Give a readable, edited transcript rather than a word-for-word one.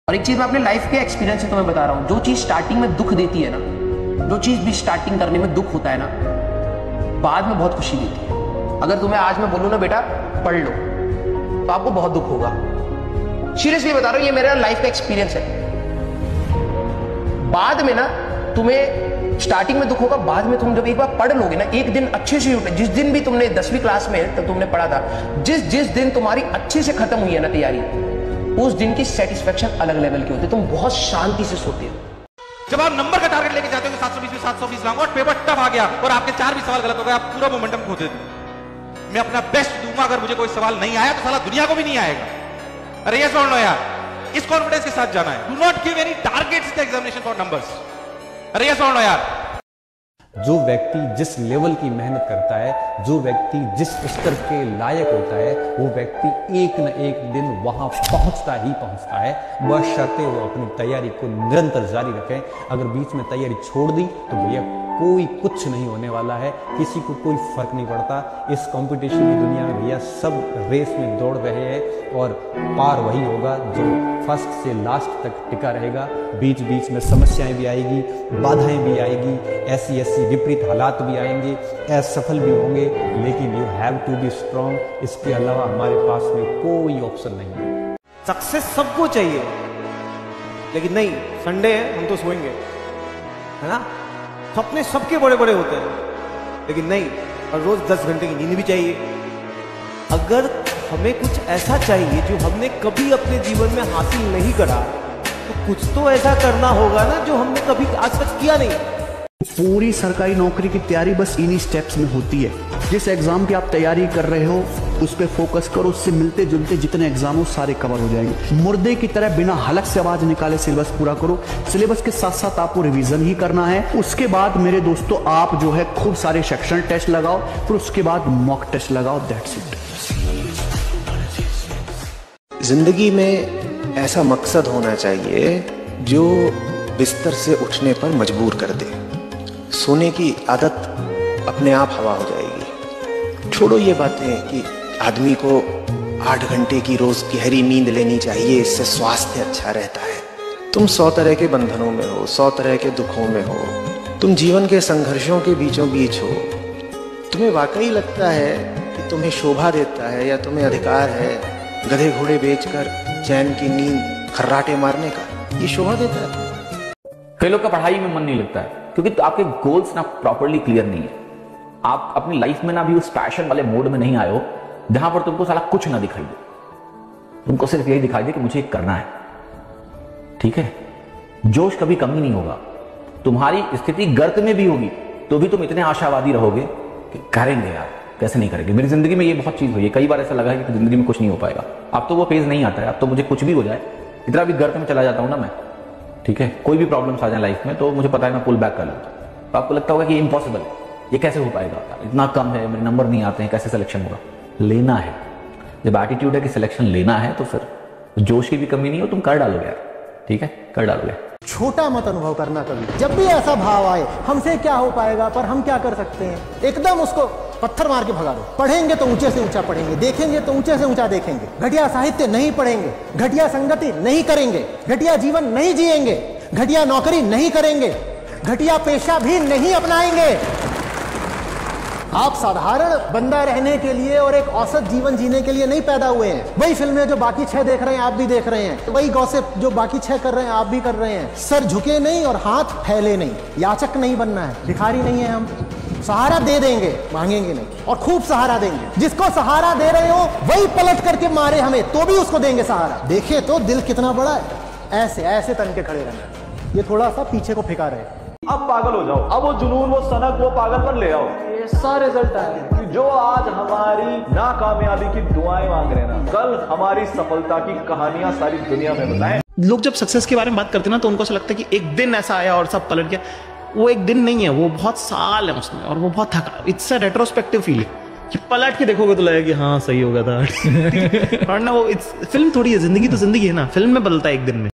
और एक चीज मैं अपने लाइफ के एक्सपीरियंस से तुम्हें बता रहा हूं, जो चीज स्टार्टिंग में दुख देती है ना, जो चीज भी स्टार्टिंग करने में दुख होता है ना, बाद में बहुत खुशी देती है। अगर तुम्हें आज मैं बोलूं ना बेटा पढ़ लो, तो आपको बहुत दुख होगा। सीरियसली बता रहा हूं, ये मेरा लाइफ का एक्सपीरियंस है। बाद में ना तुम्हें स्टार्टिंग में दुख होगा, बाद में तुम जब एक बार पढ़ लोगे ना, एक दिन अच्छे से उठे, जिस दिन भी तुमने 10वीं क्लास में तब तुमने पढ़ा था, जिस दिन तुम्हारी अच्छे से खत्म हुई है ना तैयारी, उस दिन की सेटिस्फेक्शन अलग लेवल की होती है। तुम बहुत शांति से सोते हो। जब आप नंबर का टारगेट लेके जाते हो 720 में 720 लाऊंगा और पेपर टफ आ गया और आपके 4 भी सवाल गलत हो गए, आप पूरा मोमेंटम खो देते हो। मैं अपना बेस्ट दूंगा, अगर मुझे कोई सवाल नहीं आया तो साला दुनिया को भी नहीं आएगा। अरे ये सुन लो यार, इस कॉन्फिडेंस के साथ जाना है। Do not give any targets in the examination for numbers. अरे ये सुन लो यार, जो व्यक्ति जिस लेवल की मेहनत करता है, जो व्यक्ति जिस स्तर के लायक होता है, वो व्यक्ति एक न एक दिन वहां पहुंचता ही पहुंचता है, बशर्ते वो अपनी तैयारी को निरंतर जारी रखें। अगर बीच में तैयारी छोड़ दी तो भैया कोई कुछ नहीं होने वाला है, किसी को कोई फर्क नहीं पड़ता। इस कंपटीशन की दुनिया में भैया सब रेस में दौड़ रहे हैं और पार वही होगा जो फर्स्ट से लास्ट तक टिका रहेगा। बीच बीच में समस्याएं भी आएगी, बाधाएं भी आएगी, ऐसी विपरीत हालात भी आएंगे, असफल भी होंगे, लेकिन you have to be strong. इसके अलावा हमारे पास में कोई ऑप्शन नहीं है। सक्सेस सबको चाहिए, लेकिन नहीं, संडे है हम तो सोएंगे, है ना। सपने सबके बड़े बड़े होते हैं, लेकिन नहीं, और रोज 10 घंटे की नींद भी चाहिए। अगर हमें कुछ ऐसा चाहिए जो हमने कभी अपने जीवन में हासिल नहीं करा, तो कुछ तो ऐसा करना होगा ना जो हमने कभी आज तक किया नहीं। पूरी सरकारी नौकरी की तैयारी बस इन्हीं स्टेप्स में होती है। जिस एग्जाम की आप तैयारी कर रहे हो उस पर फोकस करो, उससे मिलते जुलते जितने एग्जाम हो सारे कवर हो जाएंगे। मुर्दे की तरह बिना हलक से आवाज निकाले सिलेबस पूरा करो। सिलेबस के साथ साथ आपको रिवीजन ही करना है। उसके बाद मेरे दोस्तों आप जो है खूब सारे सेक्शन टेस्ट लगाओ, फिर उसके बाद मॉक टेस्ट लगाओ। That's it. जिंदगी में ऐसा मकसद होना चाहिए जो बिस्तर से उठने पर मजबूर कर दे। सोने की आदत अपने आप हवा हो जाएगी। छोड़ो ये बातें कि आदमी को 8 घंटे की रोज गहरी नींद लेनी चाहिए, इससे स्वास्थ्य अच्छा रहता है। तुम 100 तरह के बंधनों में हो, 100 तरह के दुखों में हो, तुम जीवन के संघर्षों के बीचों बीच हो। तुम्हें वाकई लगता है कि तुम्हें शोभा देता है या तुम्हें अधिकार है गधे घोड़े बेचकर चैन की नींद खर्राटे मारने का? ये शोभा देता है? कई लोग का पढ़ाई में मन नहीं लगता है क्योंकि आपके गोल्स ना प्रॉपर्ली क्लियर नहीं है। आप अपनी लाइफ में ना भी उस पैशन वाले मोड में नहीं आए हो जहां पर तुमको साला कुछ ना दिखाई दे, तुमको सिर्फ यही दिखाई दे कि मुझे करना है। ठीक है, जोश कभी कमी नहीं होगा। तुम्हारी स्थिति गर्त में भी होगी तो भी तुम इतने आशावादी रहोगे कि करेंगे यार, कैसे नहीं करेंगे। मेरी जिंदगी में ये बहुत चीज हुई है, कई बार ऐसा लगा है कि जिंदगी में कुछ नहीं हो पाएगा। अब तो वो फेज नहीं आता है, अब तो मुझे कुछ भी हो जाए, इतना भी गर्त में चला जाता हूं ना मैं, ठीक है, कोई भी प्रॉब्लम्स आ जाए लाइफ में तो मुझे पता है मैं पुल बैक कर लूँ। तो आपको लगता होगा कि इम्पॉसिबल, ये कैसे हो पाएगा, इतना कम है, मेरे नंबर नहीं आते हैं, कैसे सिलेक्शन होगा। लेना है, जब एटीट्यूड है कि सिलेक्शन लेना है तो फिर जोश की भी कमी नहीं हो, तुम कर डालोगे यार। ठीक है, कर डालोगे। छोटा मत अनुभव करना कभी। जब भी ऐसा भाव आए हमसे क्या हो पाएगा, पर हम क्या कर सकते हैं, एकदम उसको पत्थर मार के भगा दो। पढ़ेंगे तो ऊंचे से ऊंचा पढ़ेंगे, देखेंगे तो ऊंचे से ऊंचा देखेंगे। घटिया साहित्य नहीं पढ़ेंगे, घटिया संगति नहीं करेंगे, घटिया जीवन नहीं जिएंगे, घटिया नौकरी नहीं करेंगे, घटिया पेशा भी नहीं अपनाएंगे। आप साधारण बंदा रहने के लिए और एक औसत जीवन जीने के लिए नहीं पैदा हुए हैं। वही फिल्में जो बाकी 6 देख रहे हैं आप भी देख रहे हैं, वही गॉसिप जो बाकी 6 कर रहे हैं आप भी कर रहे हैं। सर झुके नहीं और हाथ फैले नहीं, याचक नहीं बनना है, भिखारी नहीं है हम। सहारा दे देंगे, मांगेंगे नहीं, और खूब सहारा देंगे। जिसको सहारा दे रहे हो वही पलट करके मारे हमें तो भी उसको देंगे सहारा। देखे तो दिल कितना बड़ा है, ऐसे ऐसे तन के खड़े रहना। ये थोड़ा सा पीछे को फेंका रहे। अब पागल हो जाओ, अब वो जुनून, वो सनक, वो पागल पर ले आओ। ये सारे रिजल्ट आए कि जो आज हमारी नाकामयाबी की दुआएं मांग रहे हैं ना, कल हमारी सफलता की कहानियां सारी दुनिया में बताएं। लोग जब सक्सेस के बारे में बात करते हैं ना तो उनको ऐसा लगता है कि एक दिन ऐसा आया और सब पलट गया। वो एक दिन नहीं है, वो बहुत साल है उसमें, और वो बहुत थका। इट्स अ रेट्रोस्पेक्टिव फीलिंग कि पलट के देखोगे तो लगेगा कि हाँ सही हो गया था। और ना वो फिल्म थोड़ी है, जिंदगी तो जिंदगी है ना, फिल्म में बदलता है एक दिन में।